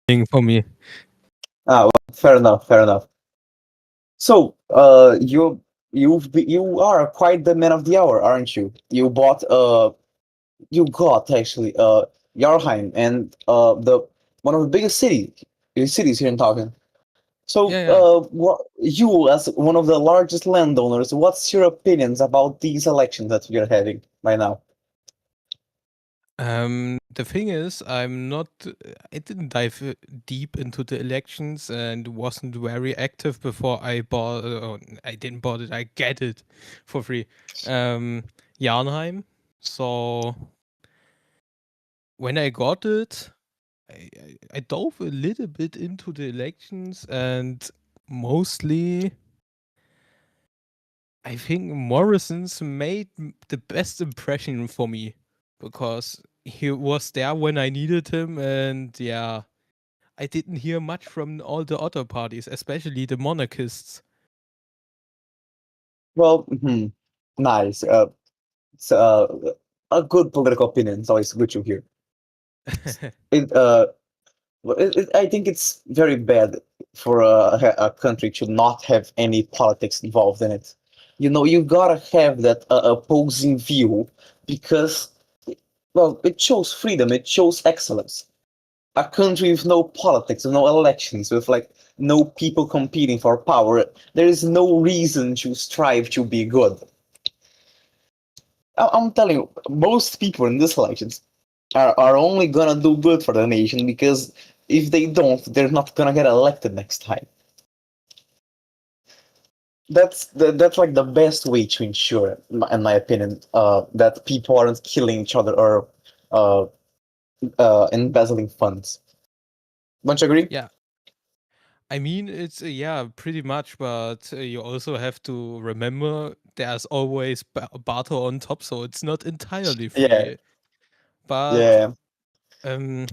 thing for me. Well, fair enough, fair enough. So, you are quite the man of the hour, aren't you? You got actually Jarheim and the one of the biggest cities here in Talking. So, Yeah, yeah. what you as one of the largest landowners, what's your opinions about these elections that we are having right now? The thing is, I didn't dive deep into the elections and wasn't very active before I bought. I didn't bought it. I get it for free. Um, Jarnheim. So when I got it, I dove a little bit into the elections and mostly I think Morrison's made the best impression for me because he was there when I needed him, and yeah, I didn't hear much from all the other parties, especially the monarchists. Well, nice. It's, a good political opinion. It's always good to hear. It, I think it's very bad for a country to not have any politics involved in it. You gotta have that opposing view because, well, it shows freedom, it shows excellence. A country with no politics, with no elections, with like no people competing for power, there is no reason to strive to be good. I'm telling you, most people in these elections are only gonna do good for the nation because if they don't, they're not gonna get elected next time. That's like the best way to ensure, in my opinion, that people aren't killing each other or uh, embezzling funds. Don't you agree? Yeah, I mean, it's yeah, pretty much, but you also have to remember there's always barter on top, so it's not entirely Yeah, free. But yeah. um,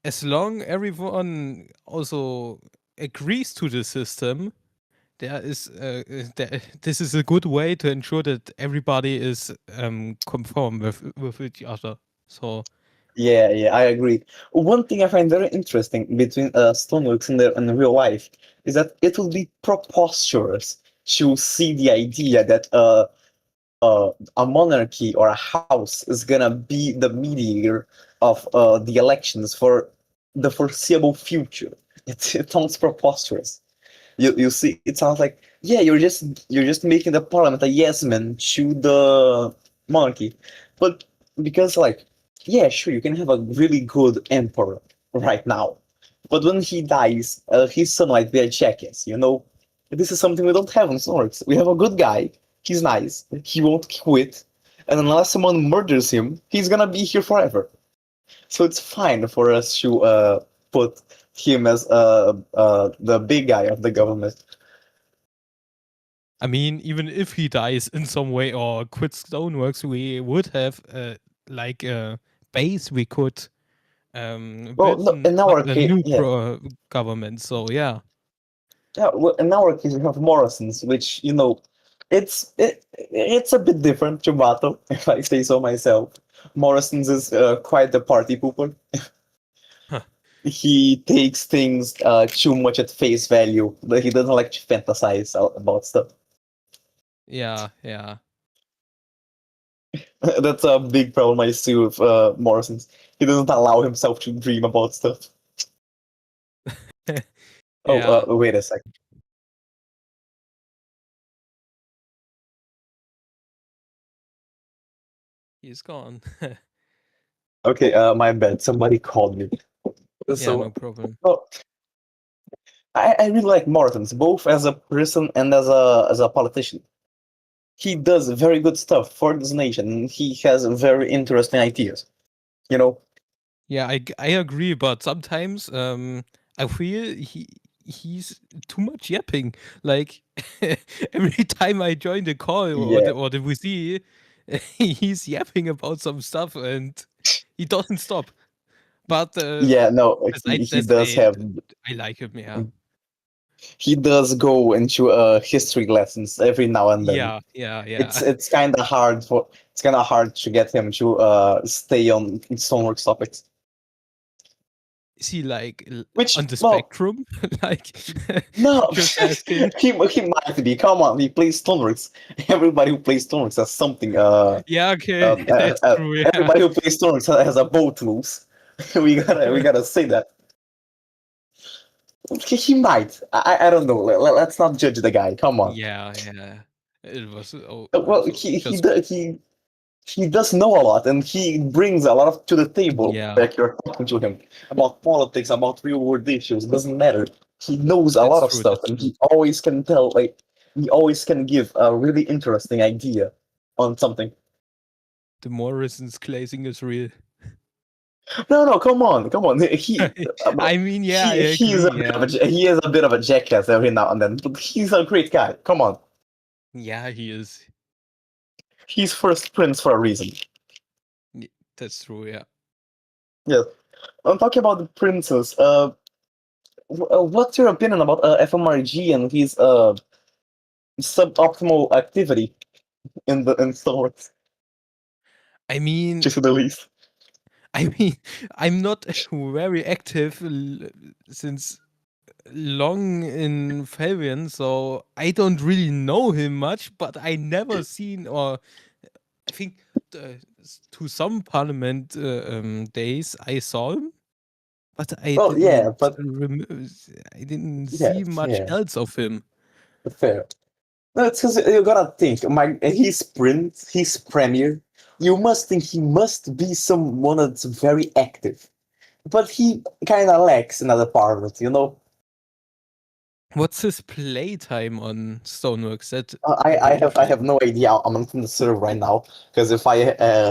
as long everyone also agrees to the system, this is a good way to ensure that everybody is conform with each other. So Yeah, yeah, I agree. One thing I find very interesting between Stoneworks and real life is that it would be preposterous to see the idea that a monarchy or a house is gonna be the mediator of the elections for the foreseeable future. It sounds preposterous. You see, it sounds like, yeah, you're just making the parliament a yes man to the monarchy, but because like, yeah, sure, you can have a really good emperor right now, but when he dies, his son might be a jackass. This is something we don't have in Swords. We have a good guy. He's nice. He won't quit, and unless someone murders him, he's gonna be here forever. So it's fine for us to put him as the big guy of the government. I mean, even if he dies in some way or quits Stoneworks, we would have like a base we could Well, build no, in up our a case, new yeah, government. So yeah, yeah. Well, in our case, we have Morrison's, which it's a bit different to Battle, if I say so myself. Morrison's is quite the party pooper. huh. He takes things too much at face value. But he doesn't like to fantasize about stuff. Yeah, yeah, That's a big problem I see with Morrison's. He doesn't allow himself to dream about stuff. Oh, yeah. wait a second. He's gone. Okay, my bad. Somebody called me. Yeah, no So, problem. well, I really like Morrison's, both as a person and as a politician. He does very good stuff for this nation. And he has very interesting ideas. You know, Yeah, I agree, but sometimes I feel he's too much yapping. Like every time I join the call yeah, or the VC, he's yapping about some stuff and he doesn't stop. But yeah. No, he besides he this, does have. I like him. Yeah, He does go into history lessons every now and then. yeah, yeah, It's yeah. it's kind of hard for it's kind of hard to get him to stay on Stoneworks topics. is he like Which, on the well, spectrum? Like, no, just asking. he might be. Come on, he plays Stoneworks. Everybody who plays Stoneworks has something. Yeah, okay, that's true. Yeah, Everybody who plays Stoneworks has a bow to lose. We gotta say that. He might. I don't know. Let's not judge the guy. Come on. yeah, yeah. It was Well, also just he does know a lot, and he brings a lot to the table. yeah. Like you're talking to him about politics, about real world issues. Doesn't matter. He knows a lot That's of true. stuff, That's and true. he always can tell. Like he always can give a really interesting idea on something. The Morrison's glazing is real. No, no, come on, come on. I mean, yeah, I He's agree. a bit Yeah, of he is a bit of a jackass every now and then, but he's a great guy. Come on, yeah, he is. he's first prince for a reason. That's true. Yeah. Yes. I'm talking about the princes. What's your opinion about FMRG and his suboptimal activity in Star Wars, I mean, to say the least? I mean, I'm not very active since long in Fabian, so I don't really know him much. But I never seen, or I think to some Parliament days I saw him, but Well, yeah, but I didn't yeah, see much yeah, else of him. fair. No, it's because you gotta think. His premier. You must think he must be someone that's very active, but he kind of lacks another part of it. What's his playtime on Stoneworks? That I don't. have no idea. I'm on the server right now because if I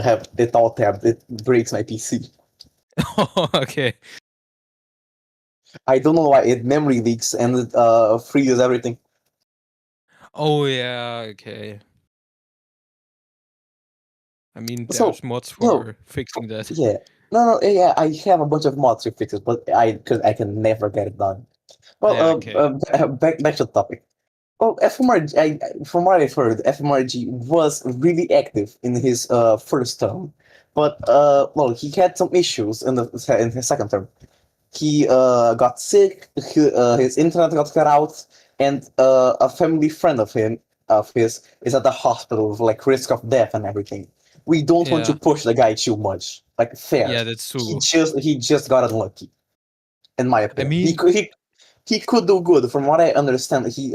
have it all tabbed, it breaks my PC. Oh, okay. I don't know why it memory leaks and it freezes everything. Oh yeah, okay. I mean, So, there's mods no, for fixing that. yeah, no, yeah, I have a bunch of mods to fix it, but because I can never get it done. Well, Yeah, okay. back to the topic. Well, FMRG, from what I've heard, FMRG was really active in his first term, but well, he had some issues in his second term. He got sick, his internet got cut out, and a family friend of his is at the hospital with like risk of death and everything. We don't want to Yeah. push the guy too much. Like fair. Yeah, that's true. He just got unlucky, in my I opinion. mean, He could do good. From what I understand, he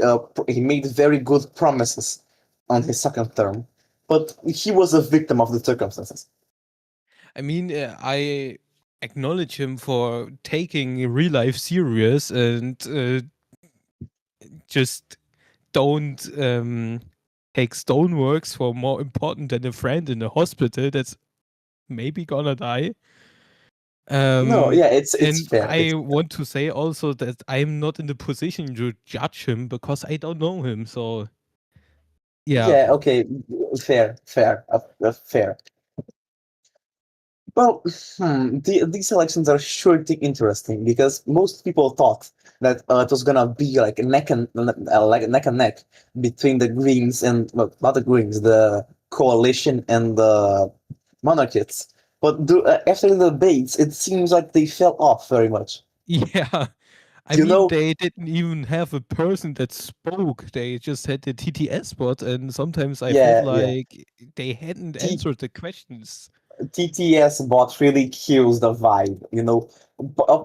made very good promises on his second term, but he was a victim of the circumstances. I acknowledge him for taking real life serious and just don't take stoneworks for more important than a friend in a hospital that's maybe gonna die. No, Um, yeah, it's and fair. I want to say also that I'm not in the position to judge him because I don't know him. So yeah, Yeah, okay, fair. Well, these elections are surely interesting because most people thought that it was gonna be like neck and neck between the Greens and well, not the Greens, the coalition and the monarchists. But after the debates, it seems like they fell off very much. yeah. I You mean, know, they didn't even have a person that spoke. They just had the TTS bot, and sometimes I felt yeah. like they hadn't answered the questions. TTS bot really kills the vibe,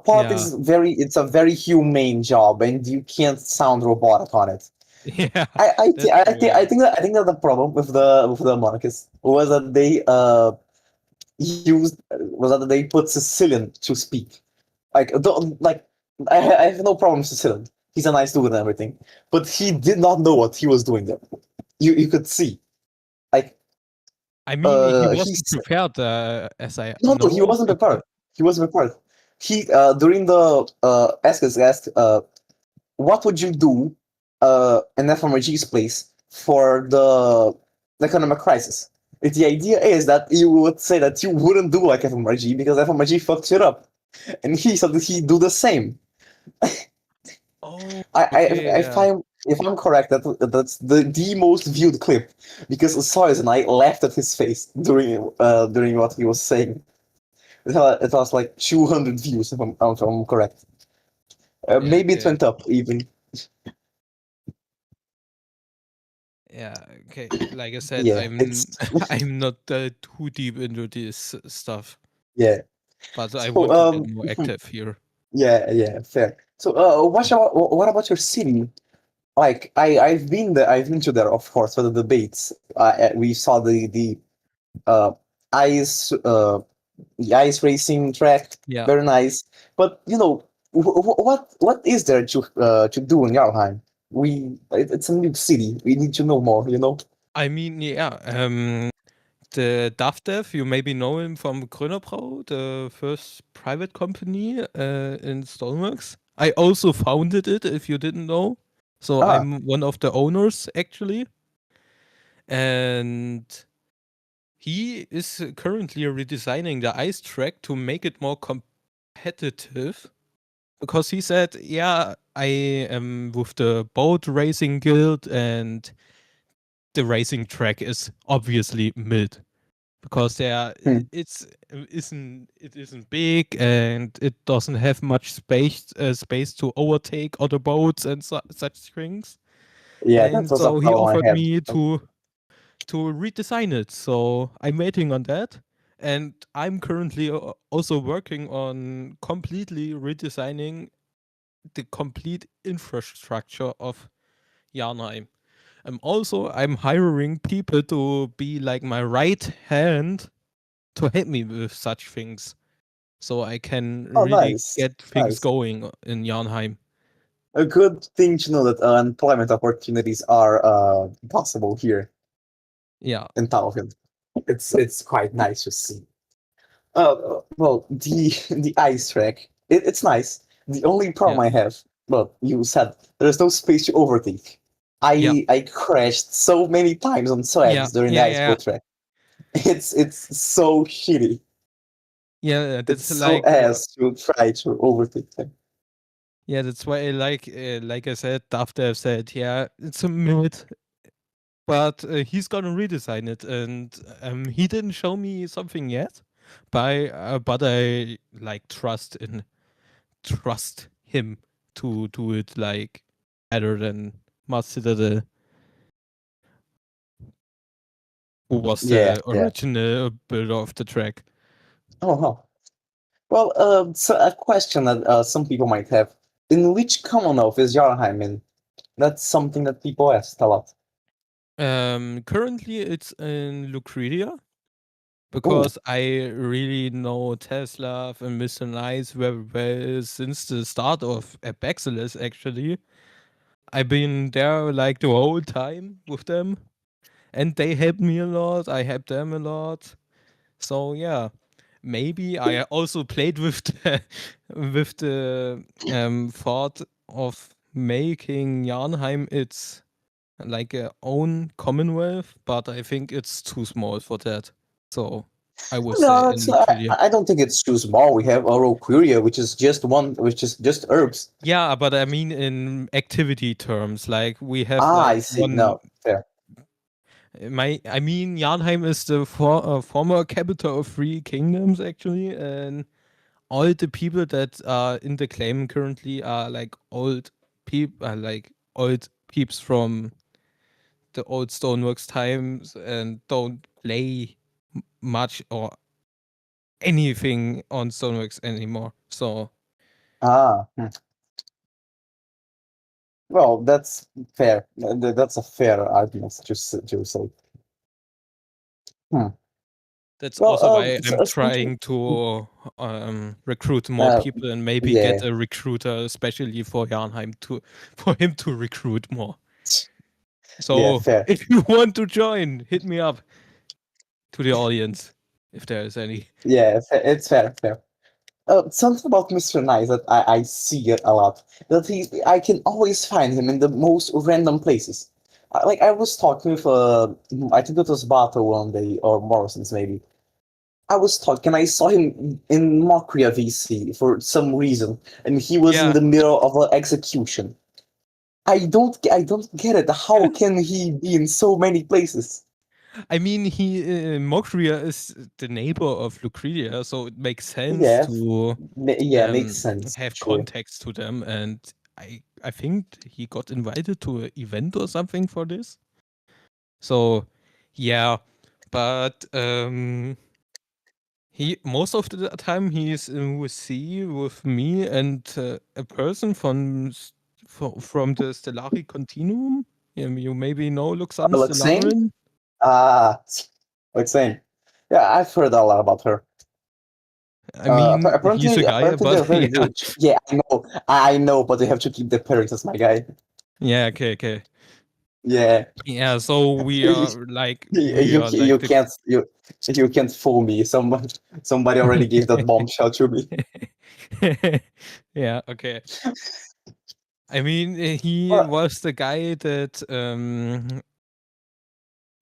politics Yeah, is it's a very humane job, and you can't sound robotic on it. yeah, I, thi- that's true. Yeah, I think that the problem with the monarchists was that they they put Sicilian to speak. Like I have no problem with Sicilian. He's a nice dude and everything, but he did not know what he was doing there. You could see like I mean, he wasn't he's prepared, as I no, he know. wasn't prepared. He wasn't prepared. He during the asked what would you do in FMRG's place for the economic crisis? The idea is that you would say that you wouldn't do like FMRG because FMRG fucked shit up, and he said that he'd do the same. Oh, okay, I yeah. find if I'm correct that's the most viewed clip because Soyuz and I laughed at his face during what he was saying. It has like 200 views, if I'm correct. Yeah, Maybe it okay. went up even. Yeah, okay. Like I said, Yeah, it's I'm not too deep into this stuff, yeah. but I So want to get more active here. yeah, fair. So what about your city? Like I've been there. I've been to there, of course, for the debates. We saw uh ice uh the ice racing track, Yeah. very nice. But what is there to do in Jarlheim? It's a new city. We need to know more. I mean, yeah, the DAFDev, you maybe know him from Grönerbrau, the first private company in Stoneworks. I also founded it, if you didn't know. So Ah, I'm one of the owners, actually. And he is currently redesigning the ice track to make it more competitive. Because he said, yeah, I am with the boat racing guild, and the racing track is obviously mid. Because hmm, it isn't big, and it doesn't have much space to overtake other boats and such things. yeah, that And was a so he problem I offered had. me to redesign it. So I'm waiting on that, and I'm currently also working on completely redesigning the complete infrastructure of Jarnheim. I'm hiring people to be like my right hand to help me with such things, so I can Oh, really nice, get things nice. going in Jarnheim. A good thing to know that employment opportunities are possible here Yeah, in Thalvion. It's quite nice to see. Well, the the ice track, it's nice. The only yeah, problem I have, well, you said there's no space to overtake. yeah, I crashed so many times on yeah, slabs during the yeah, ice yeah, boat track. It's so shitty. yeah. It's That's so like, ass to try to overtake them. yeah, that's why like I said, Dafter said, yeah, it's a mid, but he's gonna redesign it, and he didn't show me something yet, but I like trust him to do it like better than Mars Citadel, who was Yeah, the yeah. original builder of the track. Oh, no. Well, so a question that some people might have: in which Commonwealth is Jarheim in? That's something that people ask a lot. Currently it's in Lucretia, Oh, because I really know Tesla and Mr. Nice very well since the start of Abaxilis, actually. I've been there like the whole time with them, and they helped me a lot. I helped them a lot. So yeah, maybe I also played with the thought of making Jarnheim its like a own commonwealth, but I think it's too small for that. So I would say no, in it's Lucretia. I don't think it's too small. We have Oroquiria, which is just herbs. Yeah, but I mean in activity terms, like we have Ah, like I see. one. No, fair. I mean, Jarnheim is the former capital of three kingdoms, actually, and all the people that are in the claim currently are like old peeps from the old Stoneworks times, and don't play much or anything on Stoneworks anymore. So Ah, well, that's fair. That's a fair argument to say. Hmm. that's Well, also why I'm speaking, trying to recruit more uh, people, and maybe get yeah, a recruiter especially for Jarnheim to for him to recruit more. yeah, So fair. if you want to join, hit me up to the audience if there is any. Yeah, it's fair, fair. Something about Mr. Nice that I see it a lot. That I can always find him in the most random places. Like I was talking with I think it was Bato one day or Morrison's maybe. I was talking. I saw him in Mockery VC for some reason, and he was in Yeah, the middle of an execution. I don't get it. How can he be in so many places? I mean, he Mokria is the neighbor of Lucretia, so it makes sense Yeah, to yeah, makes sense. have Sure. context to them. And I think he got invited to an event or something for this. So yeah, but he most of the time he's in with C with me and a person from the Stellari Continuum. You maybe know Luxan Luxane? Stellarin. Ah, Luxane. Yeah, I've heard a lot about her. I mean, he's a guy, Apparently but they're very yeah, rich. Yeah, I know, but they have to keep the appearances, my guy. yeah, okay, okay, Yeah, yeah. So we are like you the can't you can't fool me. Somebody already gave that bombshell to me. yeah, okay. I mean, he Well, was the guy that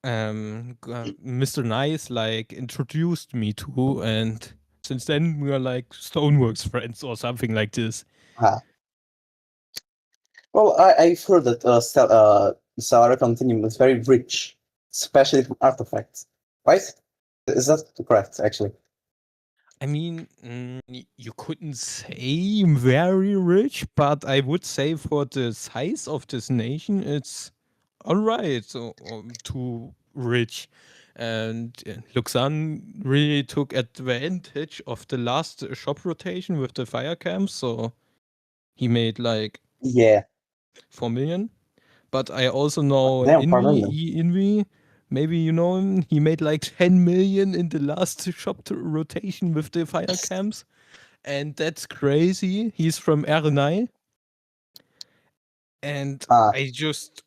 Mr. Nice like introduced me to, and since then we are like Stoneworks friends or something like this. uh, I've heard that Stellar Continuum is very rich, especially from artifacts. Right? Is that correct? Actually, I mean, you couldn't say very rich, but I would say for the size of this nation, it's all right. So too rich, and Luxan really took advantage of the last shop rotation with the fire camps. So he made like yeah. 4 million. But I also know Damn, 4 million. Invi. Maybe you know him. He made like 10 million in the last shop rotation with the fire camps. And that's crazy. He's from RNI. And Ah, I just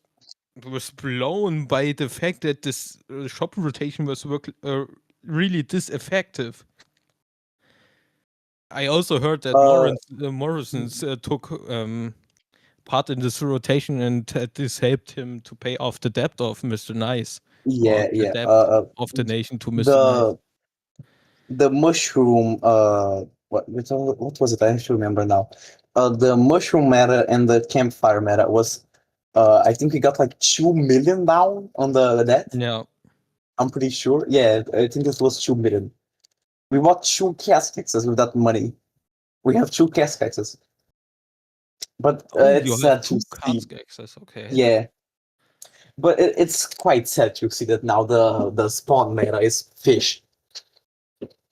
was blown by the fact that this shop rotation was really this effective. I also heard that uh, Morrison's took part in this rotation, and this helped him to pay off the debt of Mr. Nice, or yeah, the yeah. debt of the nation to Mr. Nice. The the mushroom. What was it? I have to remember now. The mushroom meta and the campfire meta was. I think we got like 2 million down on the debt. Yeah. I'm pretty sure. Yeah, I think it was 2 million. We bought two caskexes with that money. We have two caskexes, but Oh, it's you have sad to two see. cards access. Okay. Yeah, but it's quite sad to see that now the spawn meta is fish.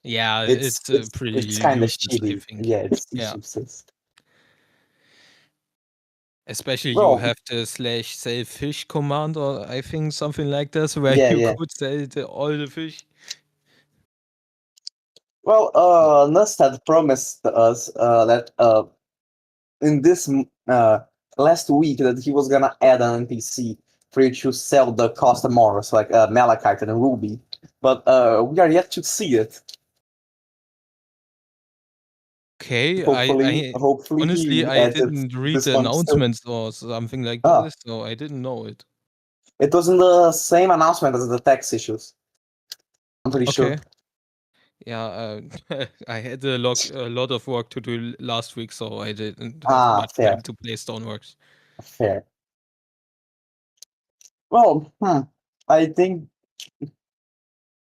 Yeah, it's pretty It's kind of useless, I shitty. think. Yeah, it's Yeah. useless. Especially you Well, have the slash sell fish command, or I think something like this, where yeah, you yeah. could sell all the fish. Well, Nust had promised us that in this last week that he was gonna add an NPC for you to sell the customers like Malachite and Ruby, but we are yet to see it. Okay, Hopefully, hopefully honestly he I adds it didn't read this the month still. announcements or something like Ah, this, so I didn't know it. it was in the same announcement as the tax issues. I'm pretty sure. Okay. Yeah, I had a lot of work to do last week, so I didn't have Ah, much time fair, to play Stoneworks. fair. Well, I think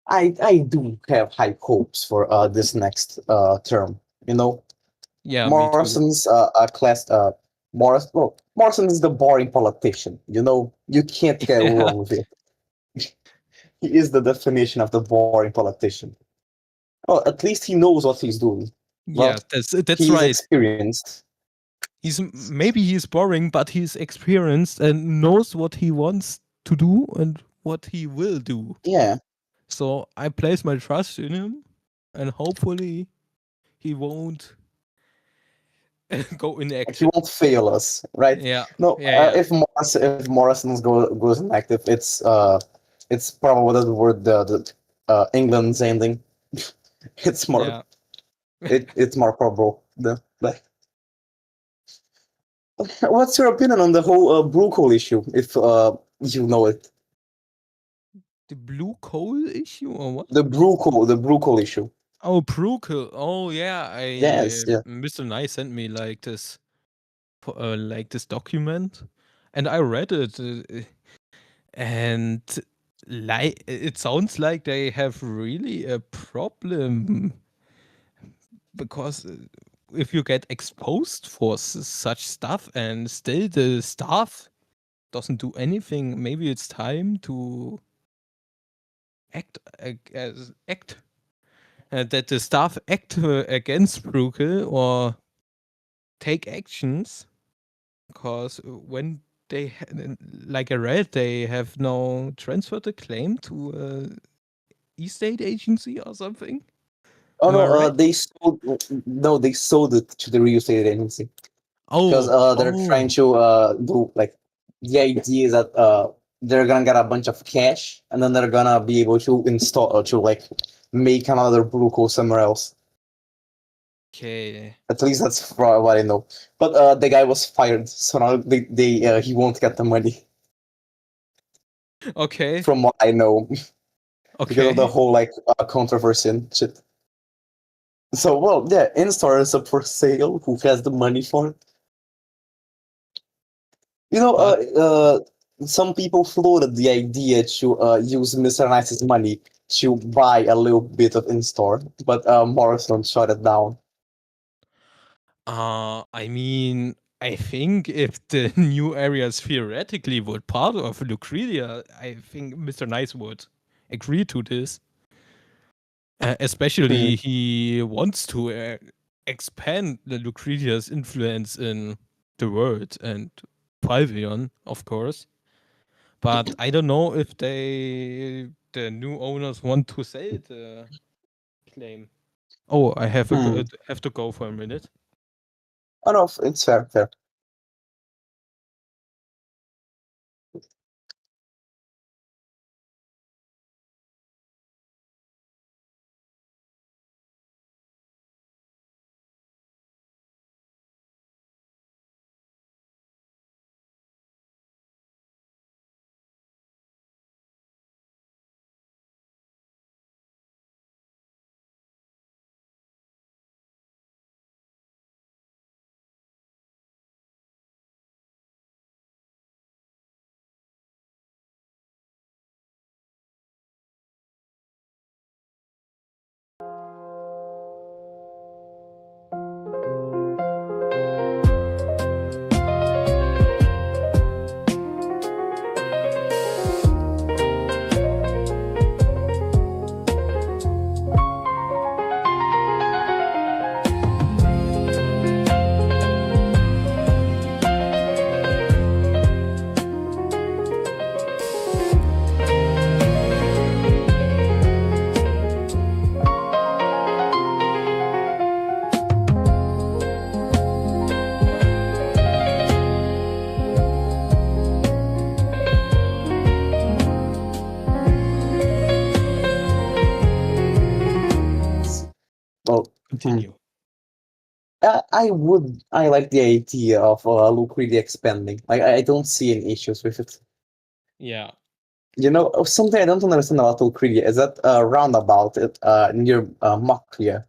I do have high hopes for this next term. You know, Yeah, me too. Morrison's a class. Morrison is the boring politician. You know, you can't get Yeah, wrong with it. He is the definition of the boring politician. Well, at least he knows what he's doing. Well, yeah, that's he is right. experienced. Maybe he's boring, but he's experienced and knows what he wants to do and what he will do. Yeah, So I place my trust in him, and hopefully he won't go he inactive. won't fail us, right? Yeah, No, yeah, yeah, if Morrison goes inactive, it's probably the word the England's ending. It's more yeah. it's more probable. What's your opinion on the whole brew coal issue? If you know it, The blue coal issue or what? the brew coal issue. Oh, Prukel. Oh yeah, Yes, yeah. Mr. Nice sent me like this document, and I read it, and like it sounds like they have really a problem because if you get exposed for such stuff and still the staff doesn't do anything, maybe it's time to act that the staff act against Bruegel or take actions because when they like I read they have now transferred the claim to estate agency or something. Oh Am I no, right? they sold it to the real estate agency because Oh, they're trying oh, to do like the idea is that they're gonna get a bunch of cash and then they're gonna be able to install to like make another blue hole somewhere else. okay, At least that's what I know. But the guy was fired, so now they he won't get the money okay, from what I know because of the okay. whole like controversy and shit. So well, yeah, in-store is up for sale. Who has the money for it? You know, But some people floated the idea to use Mr. Nice's money to buy a little bit of in-store, but Morrison shut it down. I mean, I think if the new areas theoretically were part of Lucretia, I think Mr. Nice would agree to this. Hmm. Especially, he wants to expand the Lucretia's influence in the world and Palvion, of course. But I don't know if the new owners, want to sell the claim. Oh, I Hmm. have to go for a minute. Oh no, it's fair, fair. Well, hmm. Continue. I like the idea of Luke really expanding. Like I don't see any issues with it. Yeah. You know, something I don't understand about Ulcridia is that roundabout near Makria.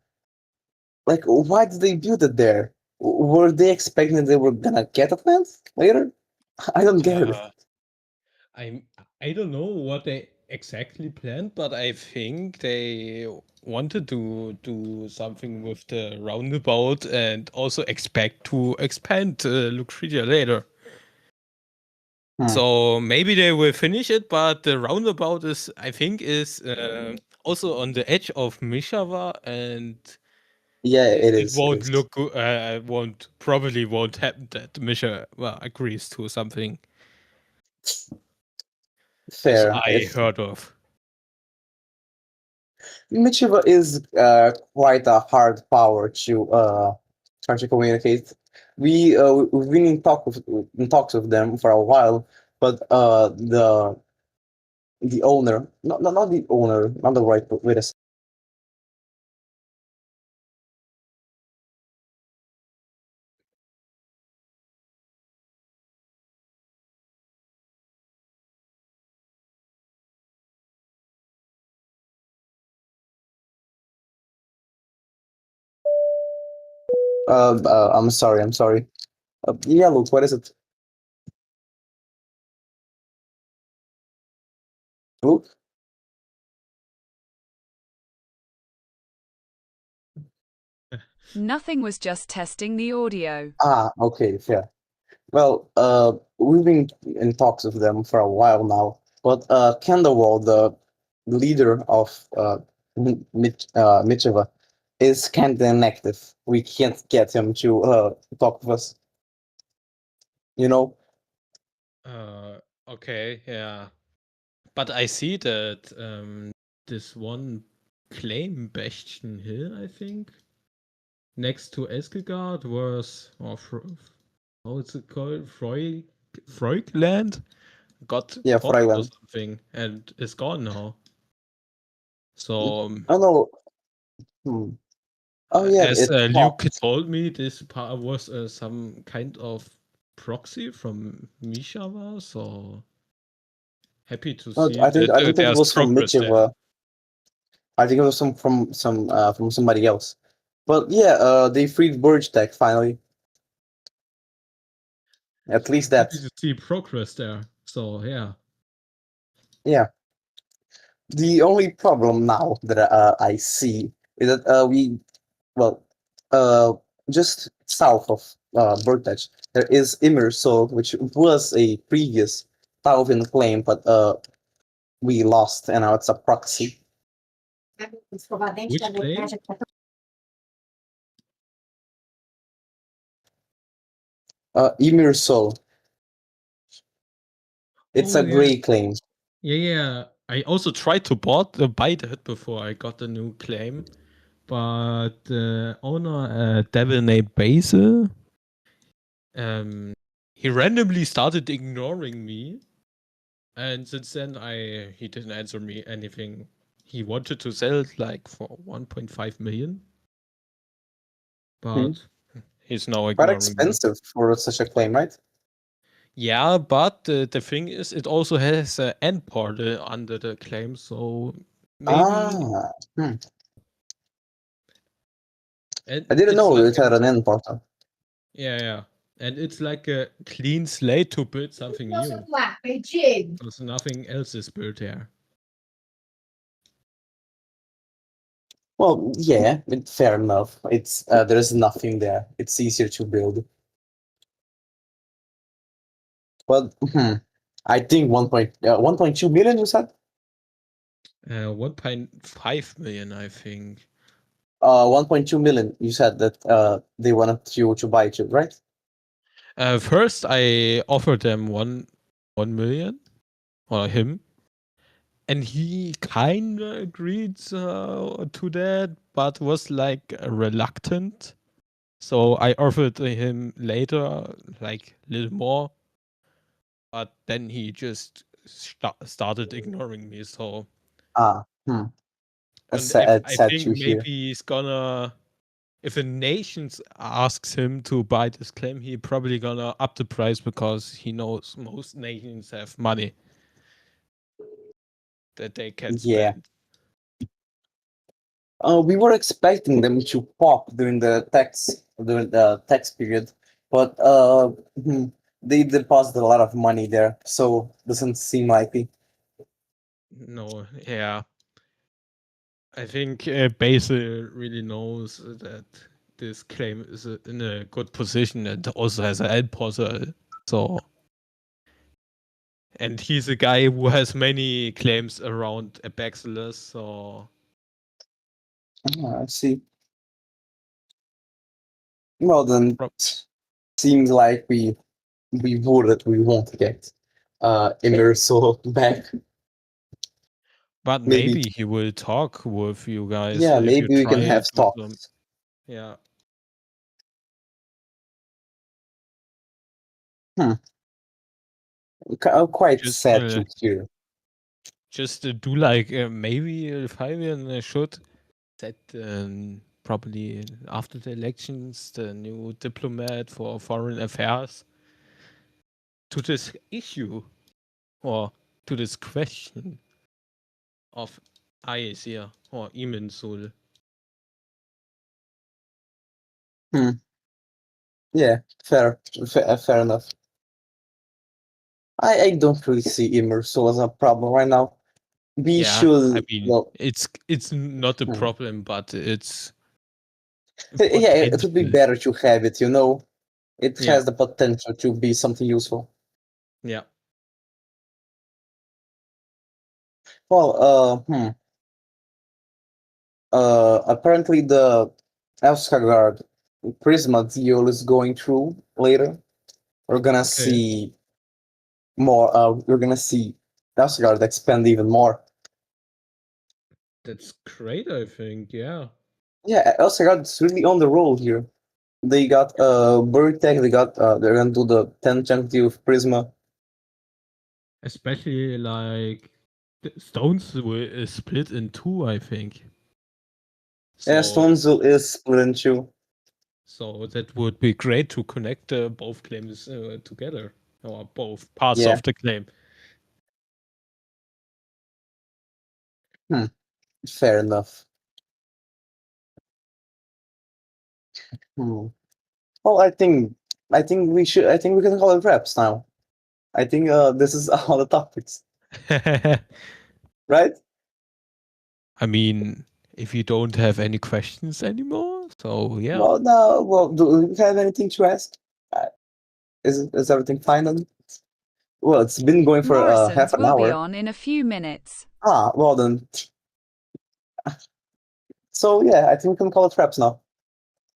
Like, why did they build it there? Were they expecting they were gonna get it later? I don't get it. Uh, I'm I don't know what they exactly planned, but I think they wanted to do something with the roundabout and also expect to expand Lucretia later. Hmm. So maybe they will finish it, but the roundabout is, I think, is also on the edge of Mishava, and Yeah, it it is. It won't is. look won't probably won't happen that Misha agrees to something as Fair. I If heard of. Michiva is quite a hard power to try to communicate. We've been in talks with them for a while, but the owner, not the owner, not the right way to say. I'm sorry. I'm sorry. Yeah, look, what is it? Book? Nothing, was just testing the audio. Ah, okay, fair. Well, we've been in talks with them for a while now, but Candelwall, the leader of Micheva, is kind of inactive. We can't get him to talk with us. You know? Uh, okay, yeah. But I see that this one claim Bastion Hill, I think, next to Eskelgard was, how is it called? Freugland? Got Yeah, popped or Freiland. something and is gone now. So, Oh no. Hmm. Oh yeah, as it Luke popped. told me, this part was some kind of proxy from Mishava, so happy to No, see that I think that there's was from progress there. Micheva. I think it was from somebody else. But yeah, they freed Burge finally. At least Happy that. to see progress there. So yeah. Yeah. The only problem now that I see is that well uh just south of Burtech there is Immersol, which was a previous Thalvion claim, but we lost and now it's a proxy. Which claim? Immersol. It's Oh a yeah. gray claim. Yeah, yeah. I also tried to buy that before I got the new claim. But the owner, a devil named Basil, um, he randomly started ignoring me. And since then, he didn't answer me anything. He wanted to sell it like for 1.5 million, Hmm. but he's now Quite ignoring me. expensive for such a claim, right? Yeah, but the thing is, it also has an end portal under the claim, so maybe. Ah, hmm. And I didn't it's know like it had an end portal. yeah, yeah, and it's like a clean slate to build something new. Because nothing else is built there. Well, yeah, fair enough. It's there's nothing there. It's easier to build. But I think 1.2 million you said? 1.5 million, I think. 1.2 million you said that they wanted you to buy it, right? First, I offered them 1 million, or him, and he kind of agreed to that, but was like reluctant. So I offered him later, like a little more, but then he just started ignoring me. So, Ah, and it's I sad think to maybe hear. he's gonna, if a nation asks him to buy this claim, he probably gonna up the price because he knows most nations have money that they can Yeah. spend. We were expecting them to pop during the tax period, but they deposited a lot of money there, so doesn't seem likely. No, yeah, I think Basil really knows that this claim is in a good position and also has an end portal. So, and he's a guy who has many claims around Abaxilus. So, Ah, I see. Well, then prob- seems like we won't get Immersal back. but Maybe, maybe he will talk with you guys yeah, if you maybe we can try have to some. talks. Yeah, Hmm. Quite just sad to hear. do like maybe Fabian should set probably after the elections the new diplomat for foreign affairs to this issue or to this question of Aesir or Imensul. Hmm. Yeah, fair enough. I don't really see Immersal as a problem right now. We Yeah, I should, mean, well, it's not a hmm. problem, but it's Yeah, it would be potential. better to have it, you know? It Yeah, has the potential to be something useful. yeah. Well, apparently the Elskagard Prisma deal is going through later. We're gonna Okay, see more, we're gonna see Elskagard expand even more. that's great. I think. Yeah, Yeah, Elskagard is really on the roll here. They got Burtech, they're gonna do the 10 chunk deal with Prisma. especially like the Stones is split in two. I think. Yeah, So Stonesville is split in two. so that would be great to connect both claims together, or both parts Yeah, of the claim. hmm, fair enough. Hmm. Well, I think we can call it reps now. I think this is all the topics, right? I mean, if you don't have any questions anymore, so yeah. Well, now, well, do you have anything to ask? Uh, is everything fine then? Well, it's been going for half Morrison's an will be hour. on in a few minutes. Ah, well then. So yeah, I think we can call it reps now.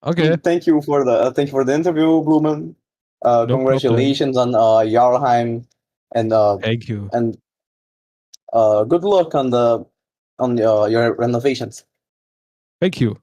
Okay, Thank you for the interview, Blumen. no problem. Congratulations on Jarlheim, and Thank you. and good luck on the on your renovations. Thank you.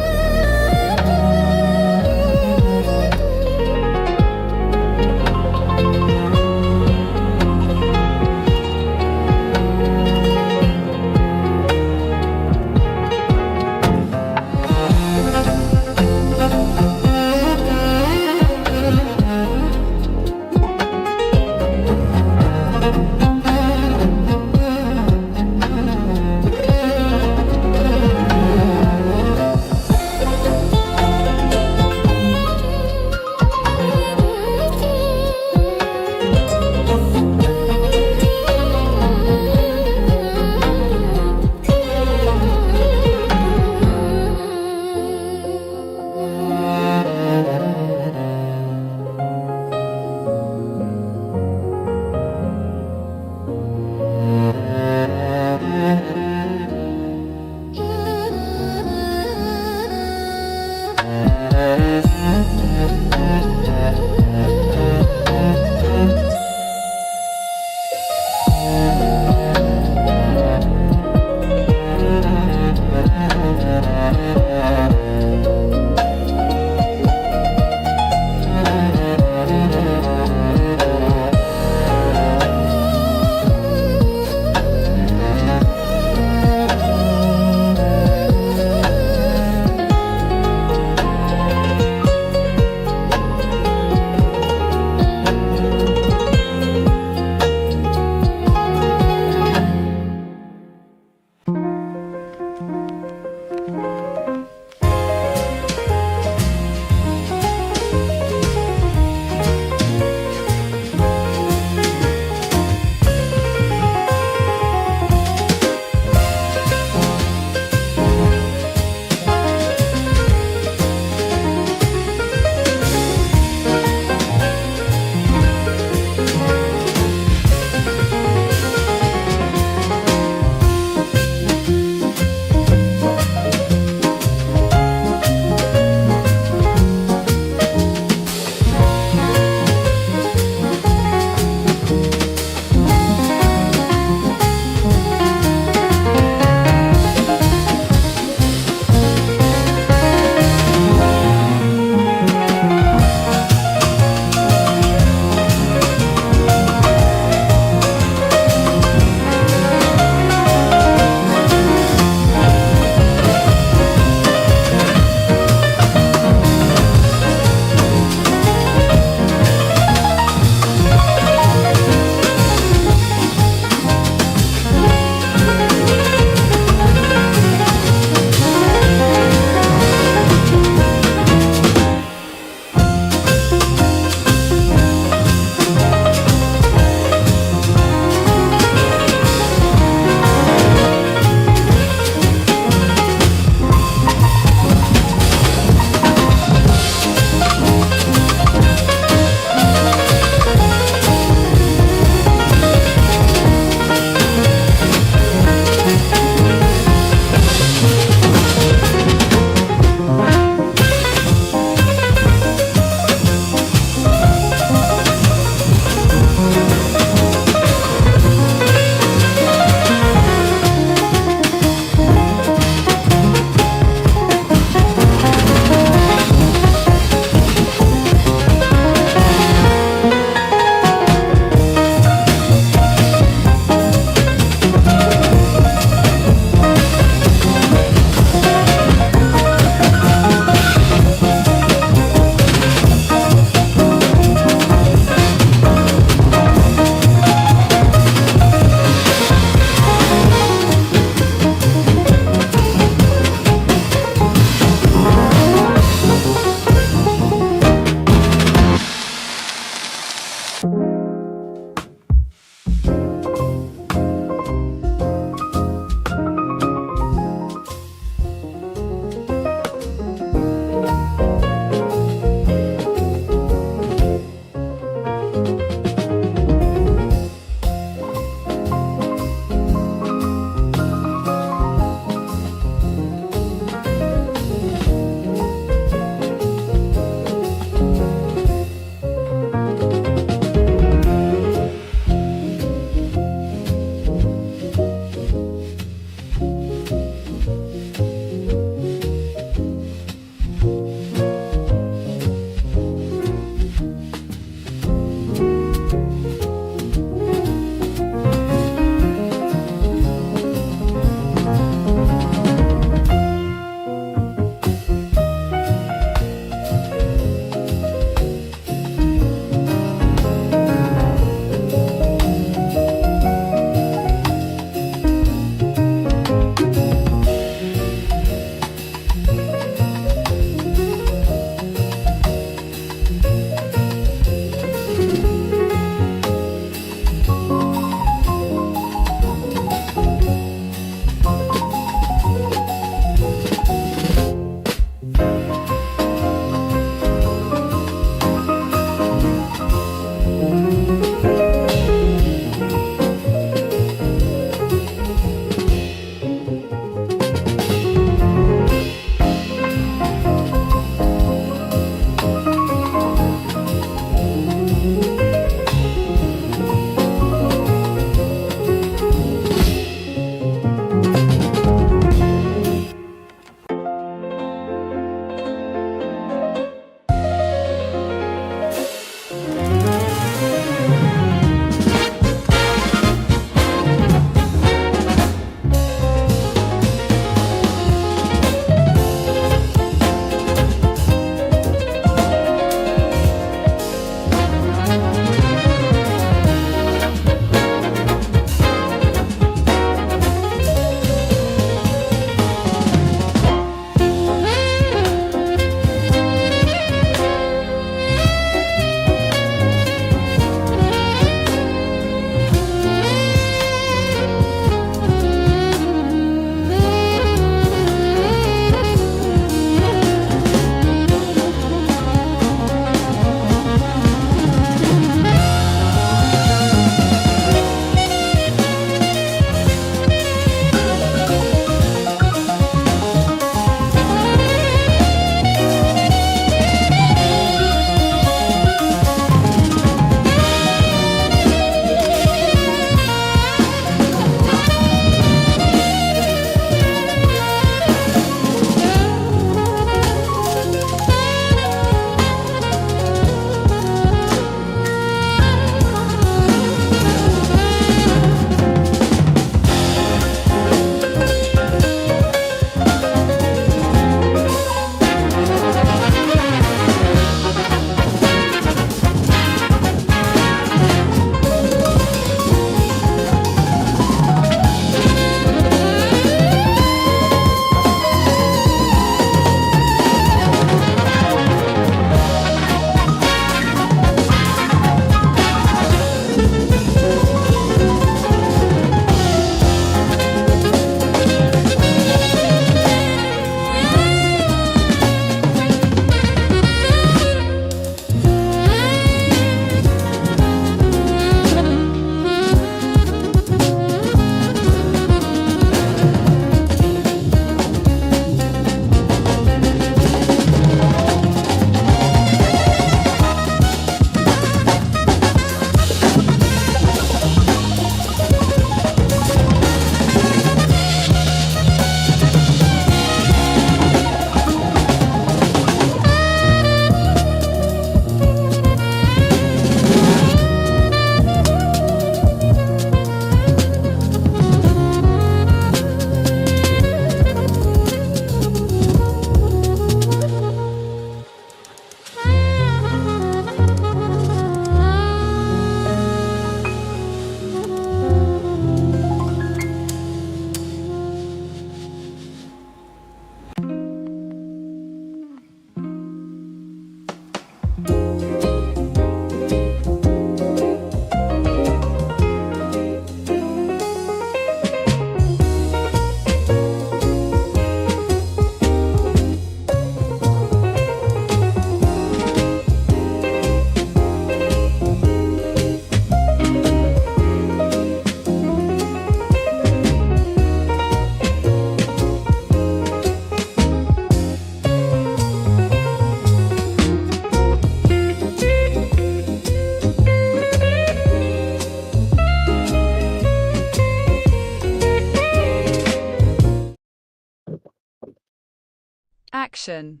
Action.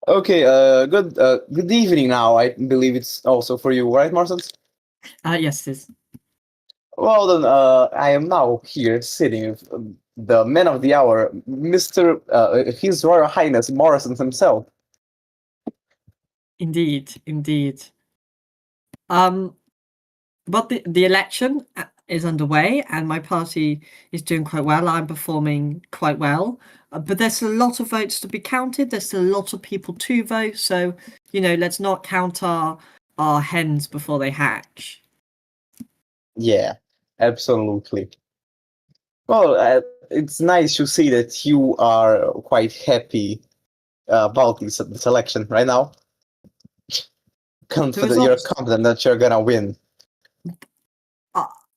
Okay, good evening now. I believe it's also for you, right, Marcels? Yes, it is. Well then, I am now here sitting with the man of the hour, Mr. His Royal Highness Morrison himself. Indeed. But the election is underway, and my party is doing quite well. I'm performing quite well, but there's a lot of votes to be counted. There's still a lot of people to vote, so let's not count our hens before they hatch. Yeah, absolutely. Well, it's nice to see that you are quite happy about this election right now. You're confident that you're gonna win.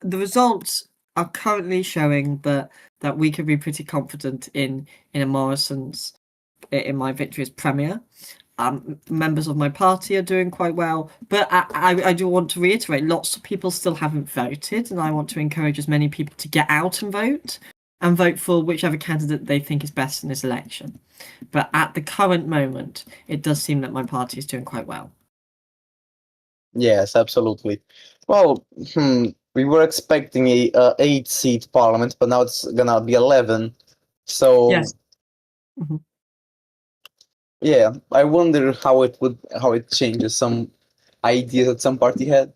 The results are currently showing that we can be pretty confident in Morrison's in my victory as premier. Members of my party are doing quite well, but I do want to reiterate, lots of people still haven't voted, and I want to encourage as many people to get out and vote for whichever candidate they think is best in this election. But at the current moment, it does seem that my party is doing quite well. Yes, absolutely. Well, we were expecting a 8-seat parliament, but now it's gonna be 11. So Yes. Mhm. yeah, I wonder how it changes some ideas that some party had.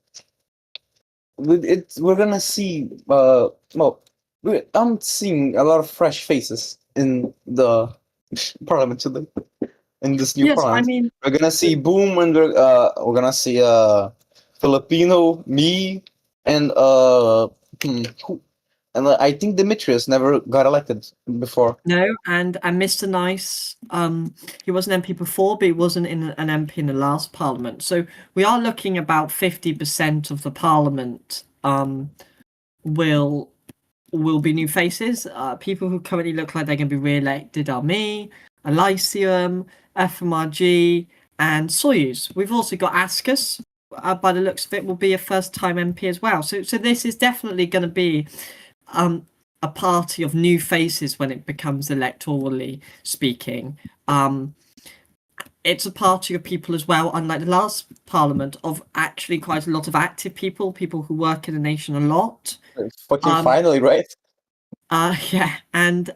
We're gonna see. I'm seeing a lot of fresh faces in the parliament today. In this new Yes, I parliament, mean, we're gonna see Boom, and we're gonna see Filipino, me, and I think Demetrius never got elected before. no, and Mr. Nice, he was an MP before, but he wasn't an MP in the last parliament. So we are looking about 50% of the parliament will be new faces. People who currently look like they're going to be re-elected are me, Elysium, FMRG, and Soyuz. We've also got Askus. By the looks of it, will be a first-time MP as well. So this is definitely going to be a party of new faces when it becomes electorally speaking. It's a party of people as well, unlike the last parliament, of actually quite a lot of active people who work in the nation a lot. Fucking finally, right? Yeah, and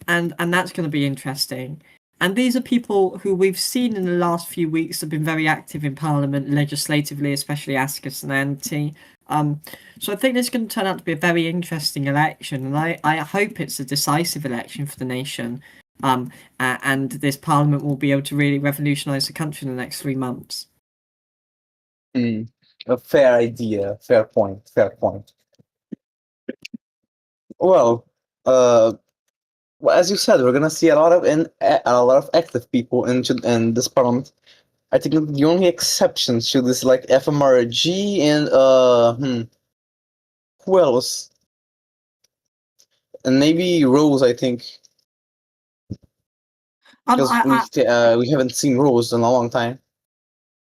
that's going to be interesting. And these are people who we've seen in the last few weeks have been very active in Parliament legislatively, especially Askus and Anti. So I think this is going to turn out to be a very interesting election, and I hope it's a decisive election for the nation. And this Parliament will be able to really revolutionise the country in the next 3 months. A fair idea, fair point. Well, as you said, we're gonna see a lot of active people in this parliament. I think the only exceptions to this, like FMRG and who else? And maybe Rose, I think, because we haven't seen Rose in a long time.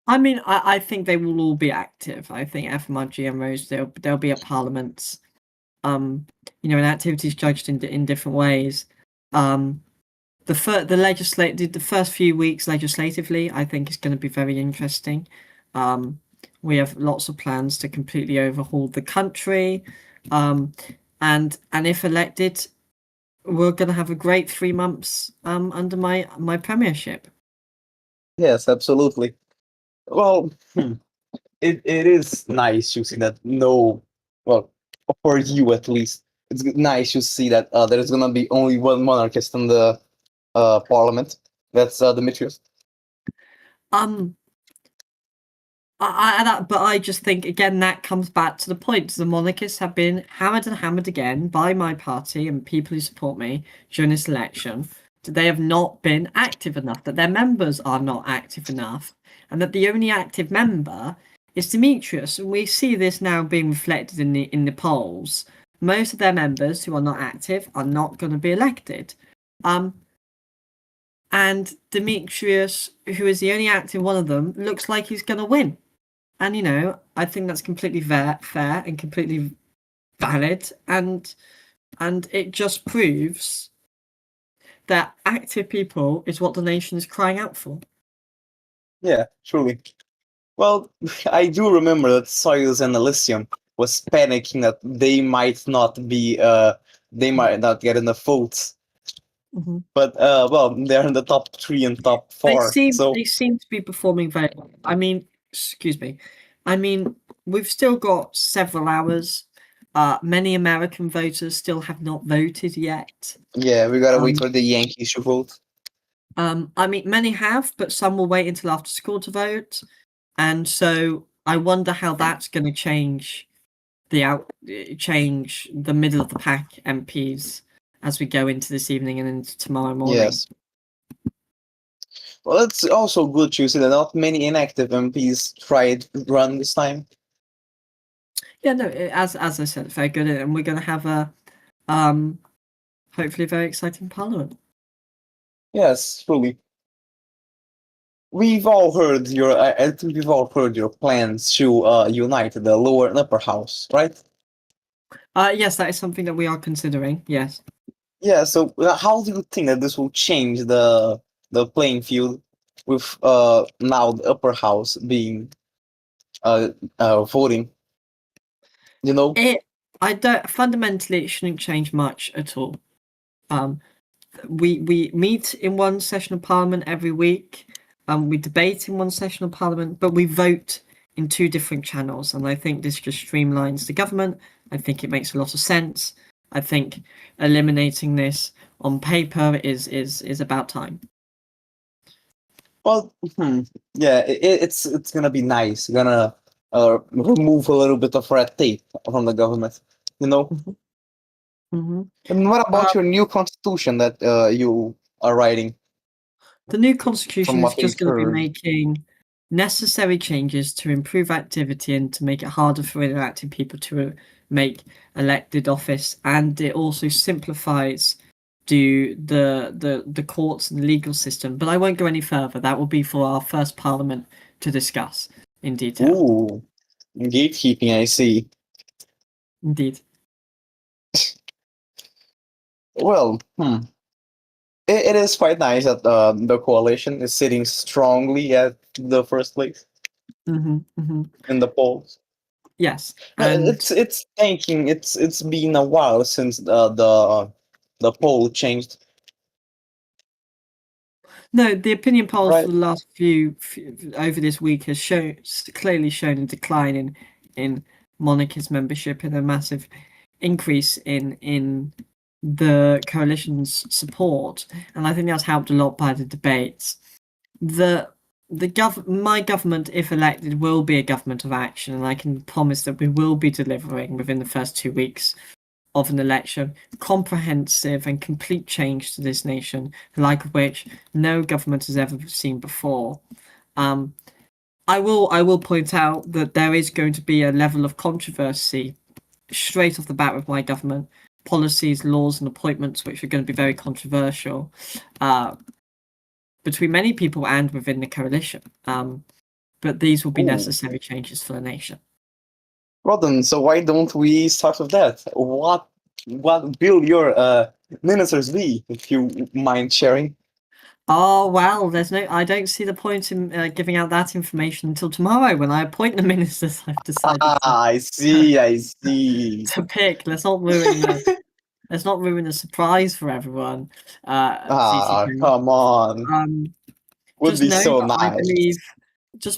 I mean, I think they will all be active. I think FMRG and Rose, there'll be a parliament. And activities judged in different ways. The first few weeks legislatively, I think, is going to be very interesting. We have lots of plans to completely overhaul the country, and if elected, we're going to have a great 3 months under my premiership. Yes, absolutely. Well, it is nice to see that for you at least, it's nice to see that there's gonna be only one monarchist in the parliament. That's Demetrius. But I just think, again, that comes back to the point. The monarchists have been hammered and hammered again by my party and people who support me during this election. They have not been active enough, that their members are not active enough, and that the only active member is Demetrius. And we see this now being reflected in the polls. Most of their members who are not active are not going to be elected. And Demetrius, who is the only active one of them, looks like he's going to win. And I think that's completely fair and completely valid, and it just proves that active people is what the nation is crying out for. Yeah, truly. Well, I do remember that Soyuz and Elysium was panicking that they might not get enough votes. Mm-hmm. But well, they're in the top 3 and top 4. So They seem to be performing very well. I mean, excuse me. I mean, we've still got several hours. Many American voters still have not voted yet. yeah, we gotta wait for the Yankees to vote. I mean, many have, but some will wait until after school to vote, and so I wonder how that's going to change change the middle of the pack MPs as we go into this evening and into tomorrow morning. Yes. Well, it's also good to see that not many inactive MPs tried run this time. Yeah, no, as I said, very good, and we're going to have a hopefully very exciting parliament. Yes, truly. We've all heard I think we've all heard your plans to unite the lower and upper house, right? Yes, that is something that we are considering. Yes. Yeah. So how do you think that this will change the playing field with now the upper house being voting? You know. I don't fundamentally it shouldn't change much at all. We meet in one session of parliament every week. We debate in one session of parliament, but we vote in 2 different channels, and I think this just streamlines the government. I think it makes a lot of sense. I think eliminating this on paper is about time. Well, yeah, it's gonna be nice. Gonna remove a little bit of red tape from the government, you know. Mm-hmm. And what about your new constitution that you are writing? The new constitution is what just we've going to be heard. making necessary changes to improve activity and to make it harder for inactive people to make elected office, and it also simplifies the courts and the legal system. But I won't go any further. That will be for our first parliament to discuss in detail. Ooh, gatekeeping, I see. Indeed. Well, it is quite nice that the coalition is sitting strongly at the first place in the polls. Yes, and It's thinking it's been a while since the poll changed. no, the opinion polls Right. for the last few over this week has clearly shown a decline in monarchist membership and a massive increase in the coalition's support, and I think that's helped a lot by the debates. My government, if elected, will be a government of action, and I can promise that we will be delivering within the first 2 weeks of an election comprehensive and complete change to this nation, the like of which no government has ever seen before. I will point out that there is going to be a level of controversy straight off the bat with my government policies, laws, and appointments, which are going to be very controversial between many people and within the coalition. But these will be necessary changes for the nation. Well then, so why don't we start with that? What will your ministers be, if you mind sharing? Oh well, I don't see the point in giving out that information until tomorrow when I appoint the ministers I've decided I see. to pick. Let's not ruin the surprise for everyone. Come on. Would Just be know so that nice.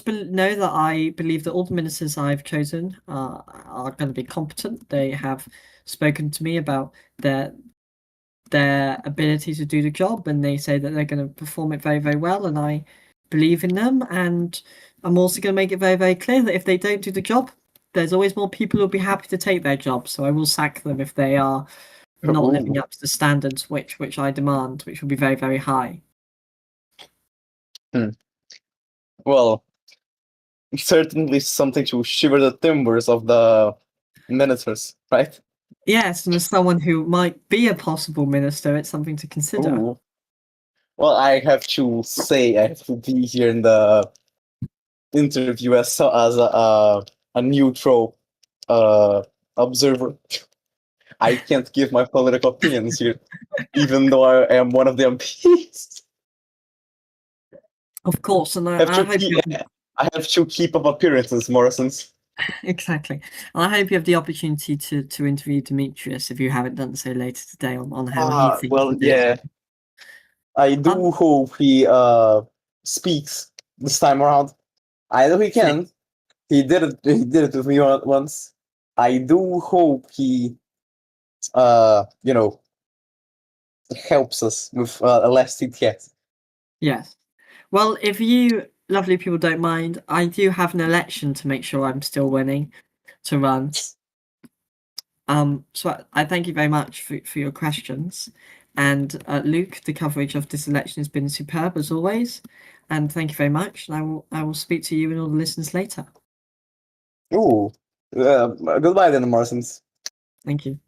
know that I believe that all the ministers I've chosen are going to be competent. They have spoken to me about their ability to do the job, and they say that they're going to perform it very, very well, and I believe in them. And I'm also going to make it very, very clear that if they don't do the job, there's always more people who'll be happy to take their job. So I will sack them if they are not living up to the standards which I demand, which will be very, very high. Well, certainly something to shiver the timbers of the ministers, right? Yes, and as someone who might be a possible minister, it's something to consider. Ooh. Well, I have to say, I have to be here in the interview as a neutral observer. I can't give my political opinions here, even though I am one of the MPs. Of course, and I have I to hope keep, I have to keep up appearances, Morrison's. exactly. And I hope you have the opportunity to interview Demetrius if you haven't done so later today on how he thinks. Well, of yeah. it. I do hope he speaks this time around. I know he can. He did it. He did it with me once. I do hope he, helps us with a last hit yet. Yes. Well, if you lovely people don't mind, I do have an election to make sure I'm still winning to run. So I thank you very much for your questions. And Luke, the coverage of this election has been superb as always. And thank you very much. And I will speak to you and all the listeners later. Ooh. Goodbye then, Morrisons. Thank you.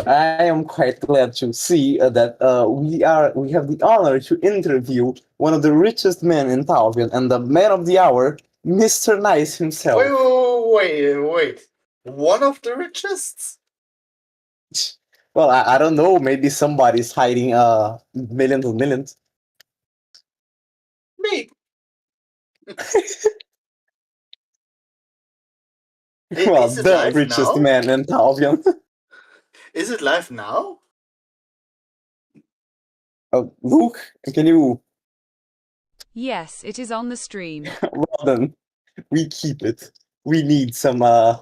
I am quite glad to see that we have the honor to interview one of the richest men in Thalvion and the man of the hour, Mr. Nice himself. Wait. One of the richest? Well, I don't know. Maybe somebody's hiding millions and millions. Me. Well, Is it the live richest now? man in Thalvion. Is it live now? Luke, can you? Yes, it is on the stream. Well done. we keep it. We need some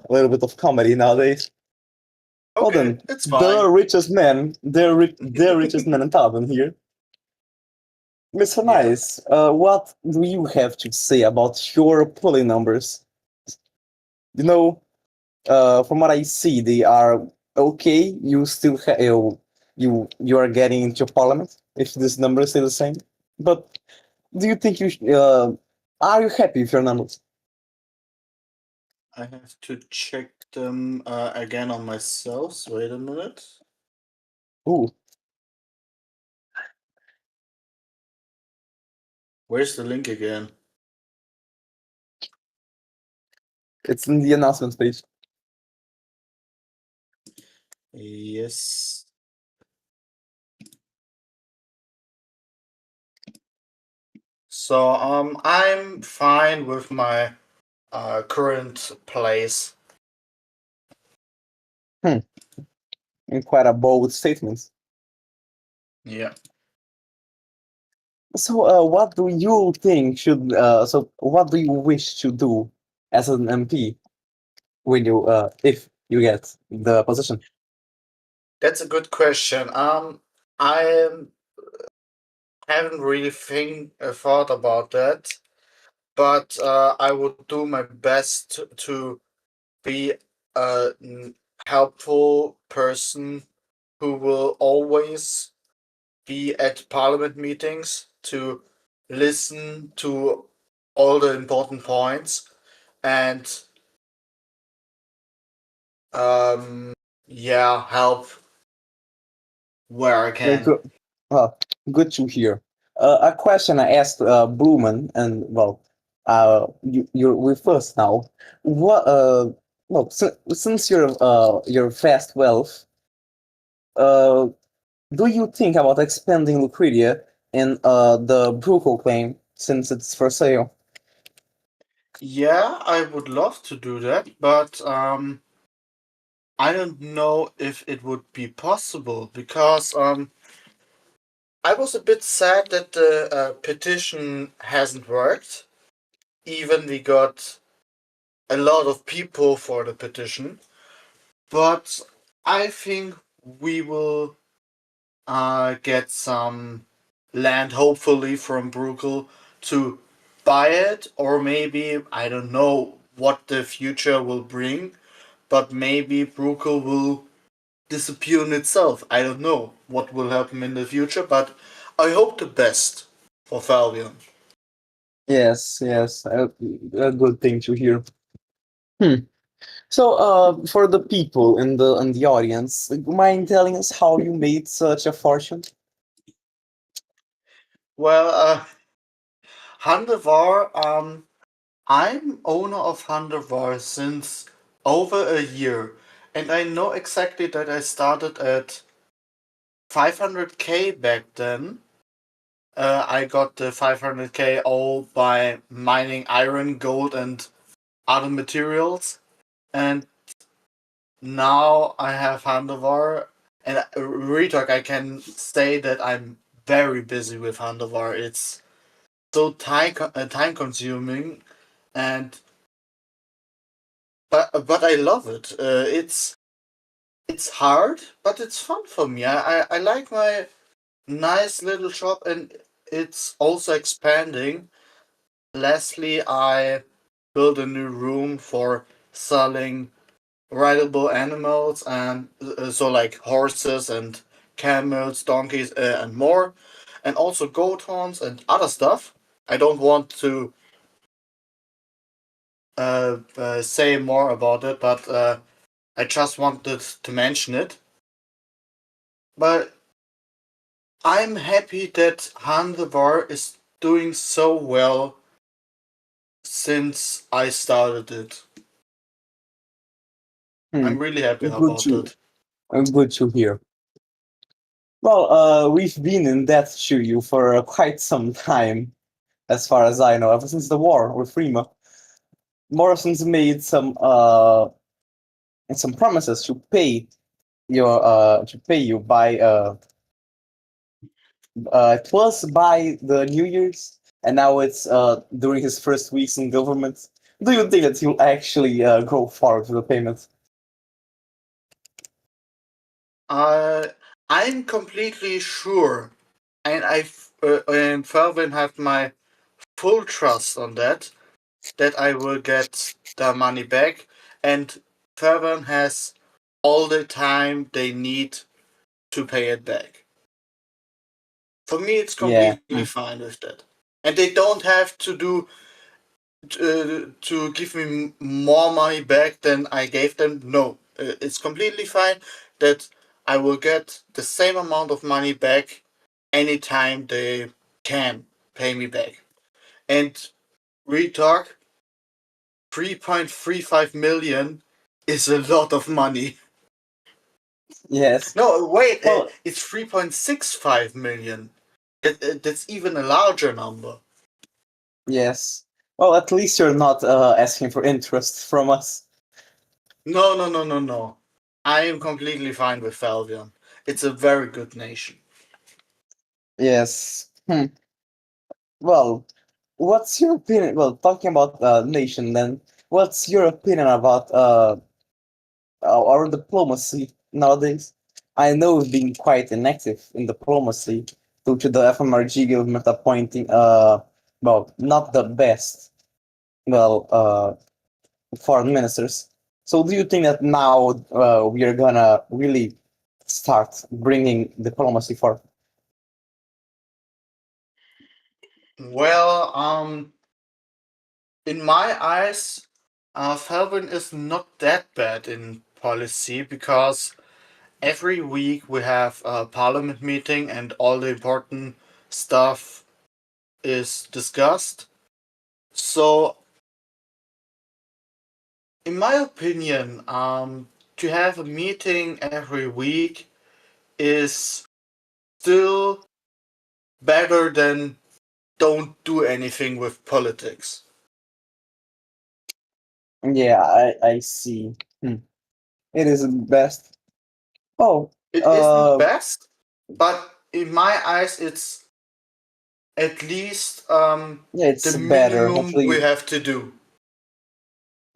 little bit of comedy nowadays. Well Okay, then, it's the fine. richest man, the richest man in Thalvion here. Mr. Yeah. Nice, what do you have to say about your polling numbers? You know, from what I see, they are okay. You still you are getting into parliament if this number stay the same. But do you think are you happy with your numbers? I have to check them again on myself. Wait a minute. Ooh, Where's the link again? it's in the announcement page. Yes. So I'm fine with my current place. And quite a bold statement. Yeah. So, what do you think should? So, what do you wish to do as an MP when you, if you get the position? That's a good question. I haven't really thought about that, but I would do my best to be a helpful person who will always be at parliament meetings to listen to all the important points and yeah, help where I can. Good, uh, good to hear. A question I asked Blumen, and well, you're with us now. What? Well, since your vast wealth, uh, do you think about expanding Lucridia in the Bruco claim since it's for sale? Yeah, I would love to do that, but I don't know if it would be possible because I was a bit sad that the petition hasn't worked. Even we got a lot of people for the petition, but I think we will get some land, hopefully from Bruegel, to buy it, or maybe I don't know what the future will bring, but maybe Bruegel will disappear in itself. I don't know what will happen in the future, but I hope the best for Falvion. Yes, yes, a good thing to hear. Hmm. So, for the people in the audience, mind telling us how you made such a fortune? Well, Handevar, I'm owner of Handevar since over a year, and I know exactly that I started at 500k back then. I got the 500k all by mining iron, gold, and other materials, and now I have Handevar. And Retalk, I can say that I'm very busy with Handevar. It's so time consuming, and but I love it. It's hard, but it's fun for me. I like my nice little shop, and it's also expanding. Lastly, I built a new room for selling rideable animals, and so like horses and camels, donkeys, and more, and also goat horns and other stuff. I don't want to say more about it, but I just wanted to mention it. But I'm happy that Han the Var is doing so well since I started it. Hmm. I'm really happy Good about to it. good to hear. Well, we've been in that studio for quite some time, as far as I know, ever since the war with Rima. Morrison's made some promises to pay you by it was by the New Year's, and now it's during his first weeks in government. do you think that you'll actually go far with the payment? I'm completely sure, and and Thalvion have my full trust on that I will get the money back, and Thalvion has all the time they need to pay it back. For me, it's Yeah. completely fine with that, and they don't have to do to give me more money back than I gave them. No, it's completely fine that I will get the same amount of money back anytime they can pay me back. And we talk 3.35 million is a lot of money. Yes. No, wait, Well, it's 3.65 million. That's even a larger number. yes. Well, at least you're not asking for interest from us. No, no, no, no, no. I am completely fine with Thalvion. It's a very good nation. Yes. Well, what's your opinion? Well, talking about nation, then, what's your opinion about our diplomacy nowadays? I know we've been quite inactive in diplomacy due to the FMRG government appointing, well, not the best, well, foreign ministers. So, do you think that now we are gonna really start bringing diplomacy forward? Well, in my eyes, Thalvion is not that bad in policy because every week we have a parliament meeting and all the important stuff is discussed. So, in my opinion, to have a meeting every week is still better than don't do anything with politics. Yeah, I see. It is best. Oh, It isn't best, but in my eyes, it's at least yeah, the it's better. minimum we Hopefully, have to do.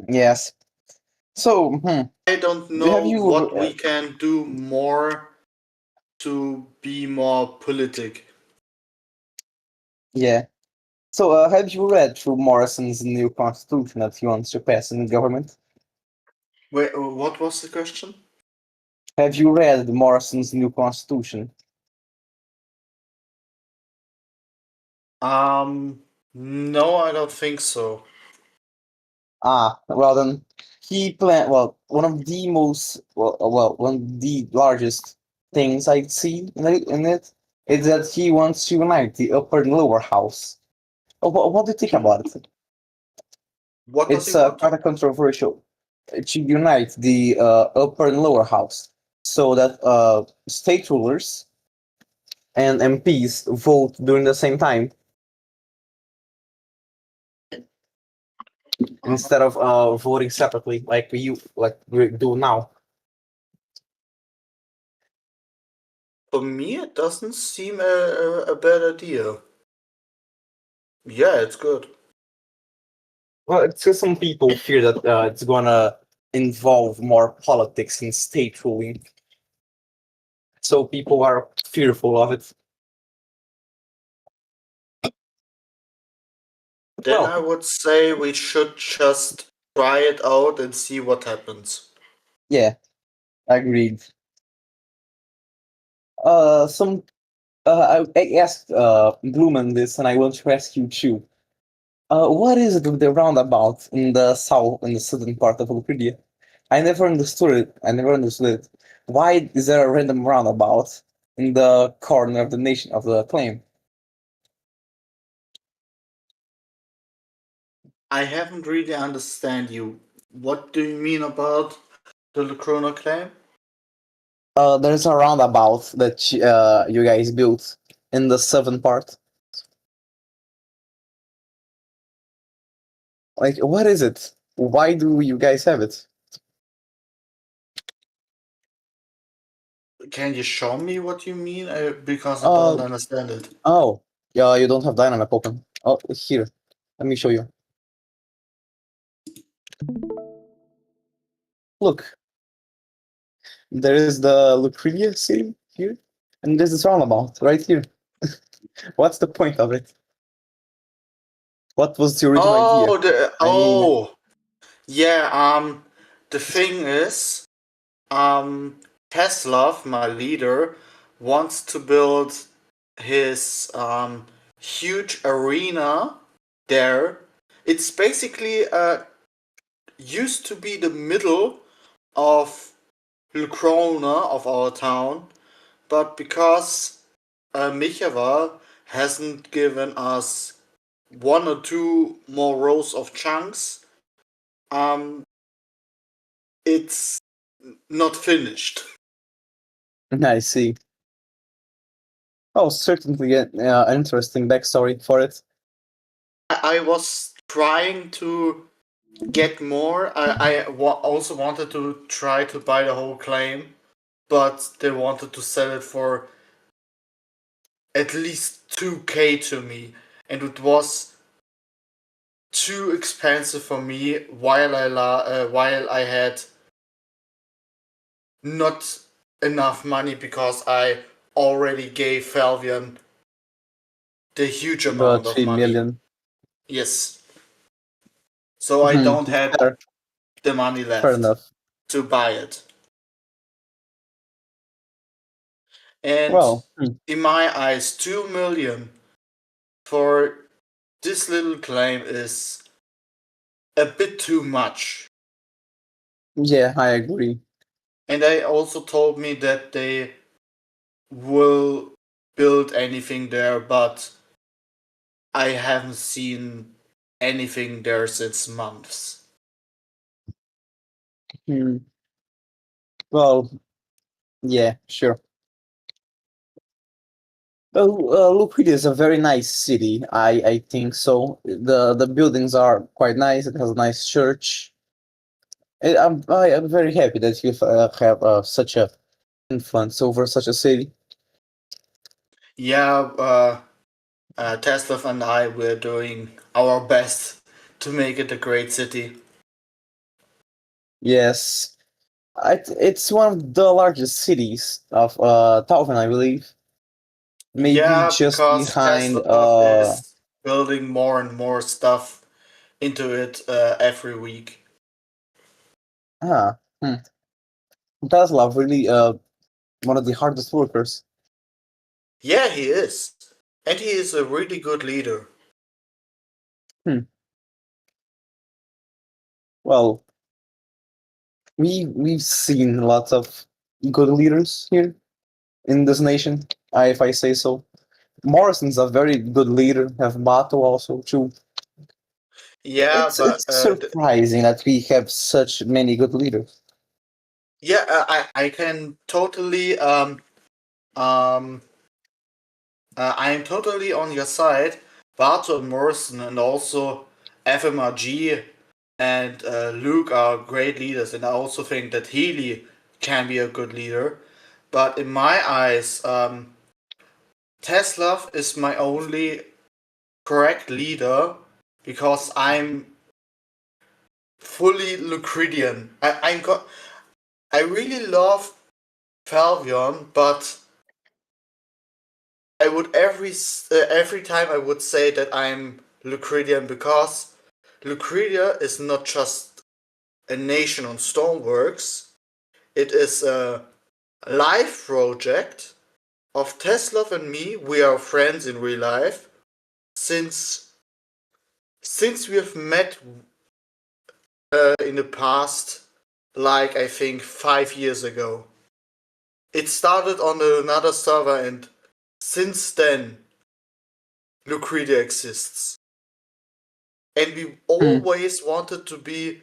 yes. So, I don't have know you? what we can do more to be more politic. Yeah. So, have you read through Morrison's new constitution that he wants to pass in the government? Wait, what was the question? Have you read Morrison's new constitution? No, I don't think so. Ah, well then, he planned. Well, one of the most one of the largest things I see in it is that he wants to unite the upper and lower house. What do you think about it? What does he It's want? quite a controversial. It should unite the upper and lower house so that state rulers and MPs vote during the same time instead of voting separately like we do now. For me, it doesn't seem a bad idea. Yeah, it's good. Well, it's just some people fear that it's gonna involve more politics in state ruling, so people are fearful of it. Then Well, I would say we should just try it out and see what happens. yeah, agreed. Some I asked Blumen this, and I want to ask you too. What is it with the roundabout in the south, in the southern part of Wikipedia? I never understood it. I never understood it. Why is there a random roundabout in the corner of the nation of the claim? I haven't really understand you. What do you mean about the Lucrono claim? There's a roundabout that you guys built in the southern part. Like, what is it? Why do you guys have it? Can you show me what you mean? Because I Uh, don't understand it. oh, yeah, you don't have dynamic open. Oh, here, let me show you. Look, there is the Lucretia city here, and there's this roundabout right here. What's the point of it? What was the original idea? I mean, Yeah. The thing is, Tesla, my leader, wants to build his huge arena there. It's basically used to be the middle of Lucrona of our town, but because Michava hasn't given us one or two more rows of chunks, it's not finished. I see. Oh, certainly an interesting backstory for it. I was trying to get more. Also wanted to try to buy the whole claim, but they wanted to sell it for at least 2K to me, and it was too expensive for me while I had not enough money because I already gave Falvion the huge The amount of 3 money. million. Yes. So I don't have Fair, the money fair left enough. to buy it. And Well, in my eyes, 2 million for this little claim is a bit too much. yeah, I agree. And they also told me that they will build anything there, but I haven't seen anything there since months. Hmm. Well, yeah, sure. Luquid is a very nice city. I think so. The buildings are quite nice. It has a nice church. I'm very happy that you have such a influence over such a city. Yeah, Tesla and I were doing our best to make it a great city. Yes, it's one of the largest cities of Thalvin, I believe. Maybe Yeah, just because behind Tesla is building more and more stuff into it every week. ah hmm. Tesla really one of the hardest workers. Yeah, he is. And he is a really good leader. Hmm. Well, we've seen lots of good leaders here in this nation, if I say so. Morrison's a very good leader. Have Bato also too. Yeah, It's surprising that we have such many good leaders. yeah, I can totally um I am totally on your side. Barton Morrison and also FMRG and Luke are great leaders, and I also think that Healy can be a good leader. But in my eyes, Teslav is my only correct leader because I'm fully Lucridian. I really love Falvion, but I would every time I would say that I'm Lucridian because Lucridia is not just a nation on Stoneworks. It is a life project of Teslov and me. We are friends in real life since we have met in the past, like I think 5 years ago. It started on another server, and since then, Lucridia exists. And we Hmm. always wanted to be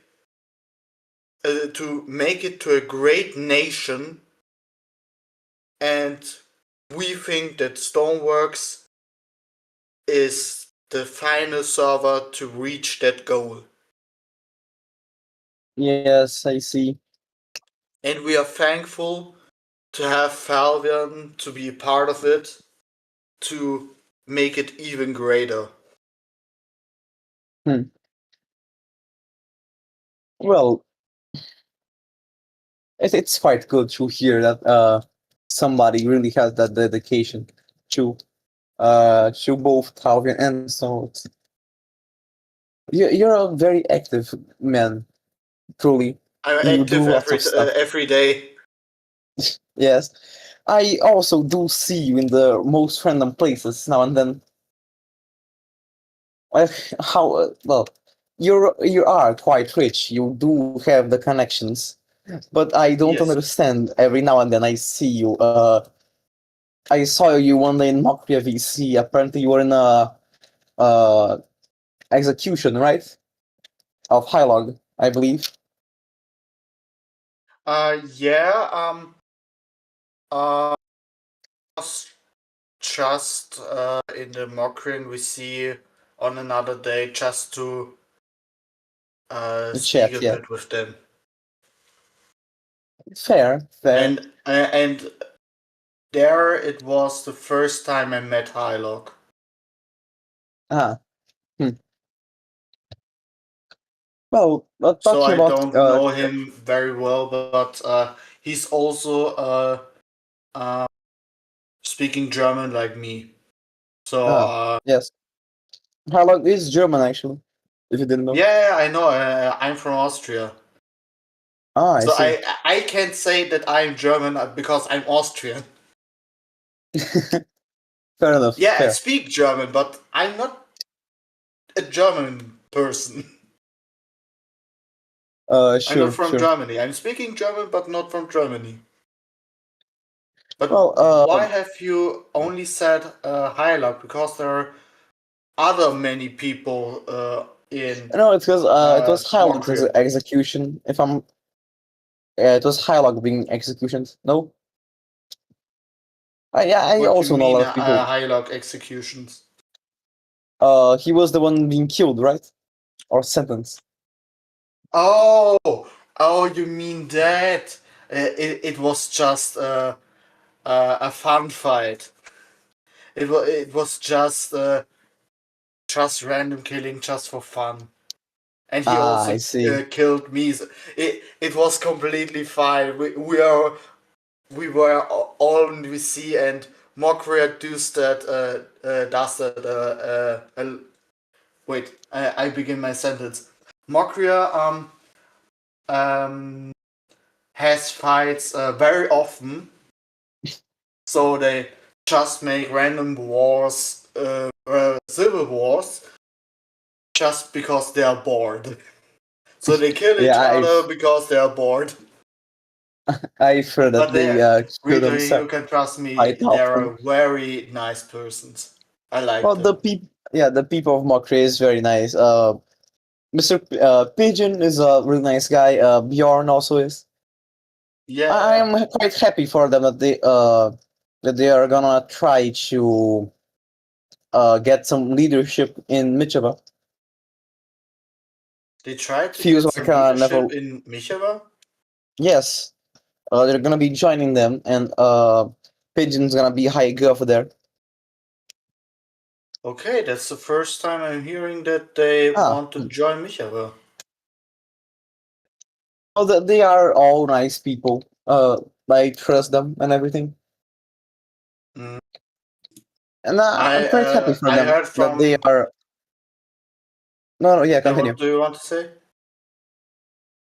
to make it to a great nation, and we think that Stoneworks is the final server to reach that goal. Yes, I see. And we are thankful to have Falvian to be a part of it to make it even greater. Hmm. Well, it's quite good to hear that somebody really has that dedication to both Talvian and Stoneworks. You're a very active man, truly. I'm You do active lots of stuff. every day. Yes. I also do see you in the most random places now and then. How well, you are quite rich. You do have the connections, but I don't Yes. understand. Every now and then I see you. I saw you one day in Mokria VC. Apparently, you were in a execution, right? Of Hylog, I believe. Yeah. Was just in the Mokrin we see on another day just to The speak chat, a yeah. bit with them. Fair. And there it was the first time I met Hylog. Ah. Hmm. Well, So talking I about don't know him very well, but he's also speaking German like me. So yes, Hylog is German actually. If you didn't know. yeah, I know. I'm from Austria. Ah, I So see. I can't say that I'm German because I'm Austrian. Fair enough. Yeah, I Fair. speak German, but I'm not a German person. I'm not Sure, from sure. Germany. I'm speaking German, but not from Germany. But Well, why have you only said Heilag? Because there are other many people in no, it's because it was Hylog's Montreal. execution. If I'm, yeah, it was Hylog being executioned. No, yeah, I What do you also know a mean lot of people. Heilag executions? He was the one being killed, right, or sentenced. Oh, oh, you mean that? It was just a fun fight. It was just random killing just for fun. And he Ah, also I see. killed me. So it was completely fine. We were all in VC and Mokria wait, I begin my sentence. Mokria um has fights very often, so they just make random wars, civil wars, just because they are bored. So they kill each Yeah, other because they are bored. I've heard that But they they shouldn't really, you can trust me, fight they often. are very nice persons. I like Well, them. the people of Mokre is very nice. Mr. Pigeon is a really nice guy. Bjorn also is. I Yeah, am quite happy for them that they are gonna try to get some leadership in Michava. they tried to Feels get like some a leadership level. in Mishava. Yes, they're gonna be joining them, and Pigeon's gonna be high guff there. Okay, that's the first time I'm hearing that they Ah, want to join Mishava. well, they are all nice people. I trust them and everything, Mm. and I'm quite happy for I them heard that they from. are. No, no, yeah, Yeah, what continue. do you want to say?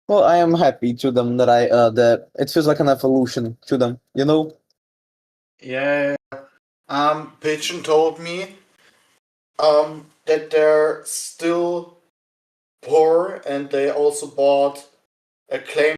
Well, I am happy to them that that it feels like an evolution to them. You know. Yeah, Pigeon told me that they're still poor and they also bought a claim